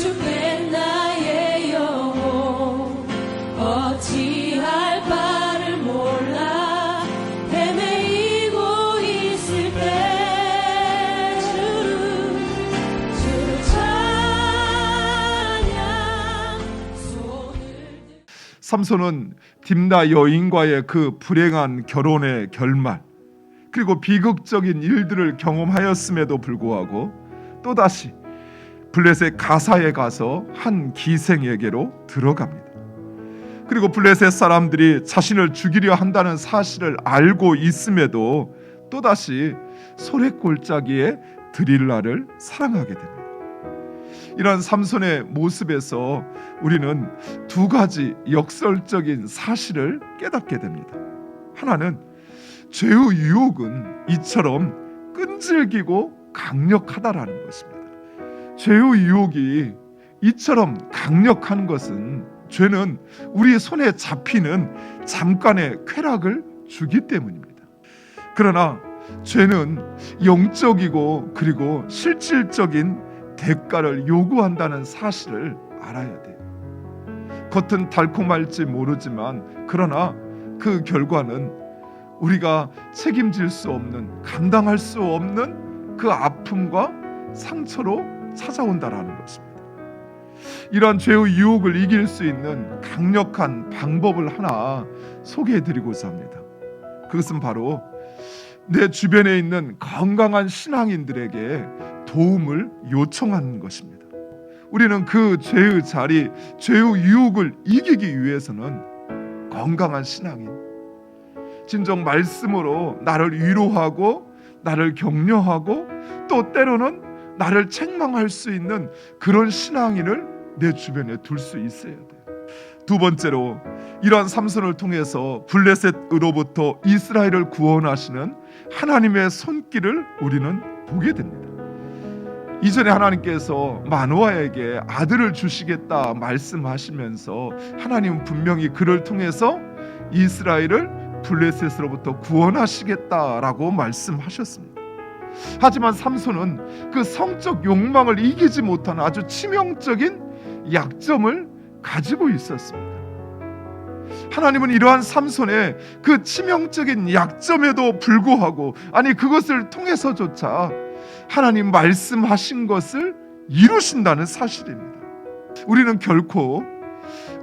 주께 나의 영혼 어찌할 바를 몰라 헤매이고 있을 때 주를 찬양 손을 삼손은 딥나 여인과의 그 불행한 결혼의 결말, 그리고 비극적인 일들을 경험하였음에도 불구하고 또다시 블레셋 가사에 가서 한 기생에게로 들어갑니다. 그리고 블레셋 사람들이 자신을 죽이려 한다는 사실을 알고 있음에도 또다시 소래골짜기의 드릴라를 사랑하게 됩니다. 이런 삼손의 모습에서 우리는 두 가지 역설적인 사실을 깨닫게 됩니다. 하나는 죄의 유혹은 이처럼 끈질기고 강력하다라는 것입니다. 죄의 유혹이 이처럼 강력한 것은 죄는 우리 손에 잡히는 잠깐의 쾌락을 주기 때문입니다. 그러나 죄는 영적이고 그리고 실질적인 대가를 요구한다는 사실을 알아야 돼요. 겉은 달콤할지 모르지만 그러나 그 결과는 우리가 책임질 수 없는, 감당할 수 없는 그 아픔과 상처로 찾아온다라는 것입니다. 이러한 죄의 유혹을 이길 수 있는 강력한 방법을 하나 소개해드리고자 합니다. 그것은 바로 내 주변에 있는 건강한 신앙인들에게 도움을 요청하는 것입니다. 우리는 그 죄의 자리, 죄의 유혹을 이기기 위해서는 건강한 신앙인, 진정 말씀으로 나를 위로하고 나를 격려하고 또 때로는 나를 책망할 수 있는 그런 신앙인을 내 주변에 둘 수 있어야 돼요. 두 번째로, 이러한 삼손을 통해서 블레셋으로부터 이스라엘을 구원하시는 하나님의 손길을 우리는 보게 됩니다. 이전에 하나님께서 마노아에게 아들을 주시겠다 말씀하시면서 하나님은 분명히 그를 통해서 이스라엘을 블레셋으로부터 구원하시겠다라고 말씀하셨습니다. 하지만 삼손은 그 성적 욕망을 이기지 못하는 아주 치명적인 약점을 가지고 있었습니다. 하나님은 이러한 삼손의 그 치명적인 약점에도 불구하고, 아니 그것을 통해서조차 하나님 말씀하신 것을 이루신다는 사실입니다. 우리는 결코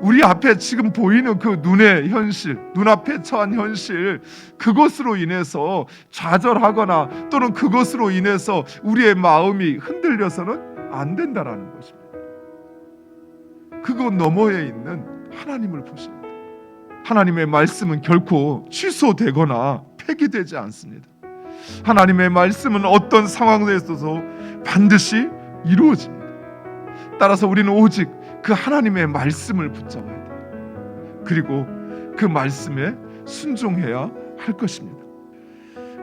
우리 앞에 지금 보이는 그 눈의 현실, 눈앞에 처한 현실, 그것으로 인해서 좌절하거나 또는 그것으로 인해서 우리의 마음이 흔들려서는 안 된다라는 것입니다. 그것 너머에 있는 하나님을 보십니다. 하나님의 말씀은 결코 취소되거나 폐기되지 않습니다. 하나님의 말씀은 어떤 상황에 있어서 반드시 이루어집니다. 따라서 우리는 오직 그 하나님의 말씀을 붙잡아야 돼요. 그리고 그 말씀에 순종해야 할 것입니다.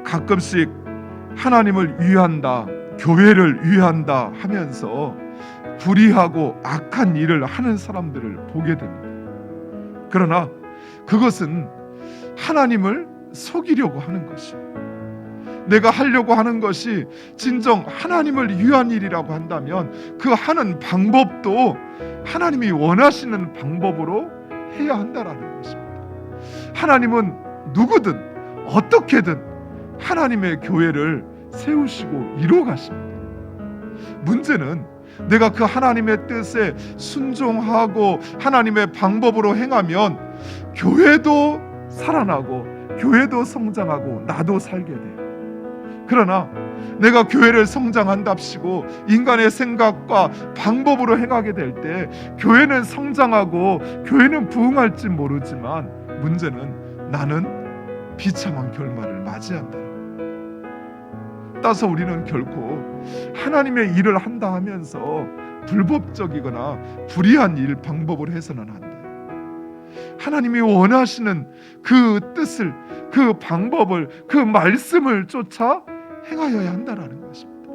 가끔씩 하나님을 위한다, 교회를 위한다 하면서 불의하고 악한 일을 하는 사람들을 보게 됩니다. 그러나 그것은 하나님을 속이려고 하는 것이에요. 내가 하려고 하는 것이 진정 하나님을 위한 일이라고 한다면 그 하는 방법도 하나님이 원하시는 방법으로 해야 한다라는 것입니다. 하나님은 누구든 어떻게든 하나님의 교회를 세우시고 이루어 가십니다. 문제는 내가 그 하나님의 뜻에 순종하고 하나님의 방법으로 행하면 교회도 살아나고 교회도 성장하고 나도 살게 돼요. 그러나 내가 교회를 성장한답시고 인간의 생각과 방법으로 행하게 될 때 교회는 성장하고 교회는 부흥할지 모르지만 문제는 나는 비참한 결말을 맞이한다. 따라서 우리는 결코 하나님의 일을 한다 하면서 불법적이거나 불의한 일 방법을 해서는 안 돼요. 하나님이 원하시는 그 뜻을, 그 방법을, 그 말씀을 쫓아 행하여야 한다는 것입니다.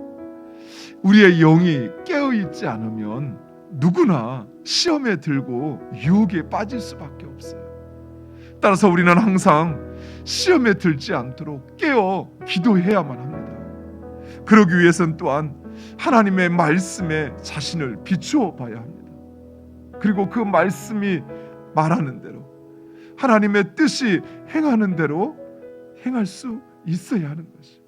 우리의 영이 깨어있지 않으면 누구나 시험에 들고 유혹에 빠질 수밖에 없어요. 따라서 우리는 항상 시험에 들지 않도록 깨어 기도해야만 합니다. 그러기 위해서는 또한 하나님의 말씀에 자신을 비추어 봐야 합니다. 그리고 그 말씀이 말하는 대로, 하나님의 뜻이 행하는 대로 행할 수 있어야 하는 것이.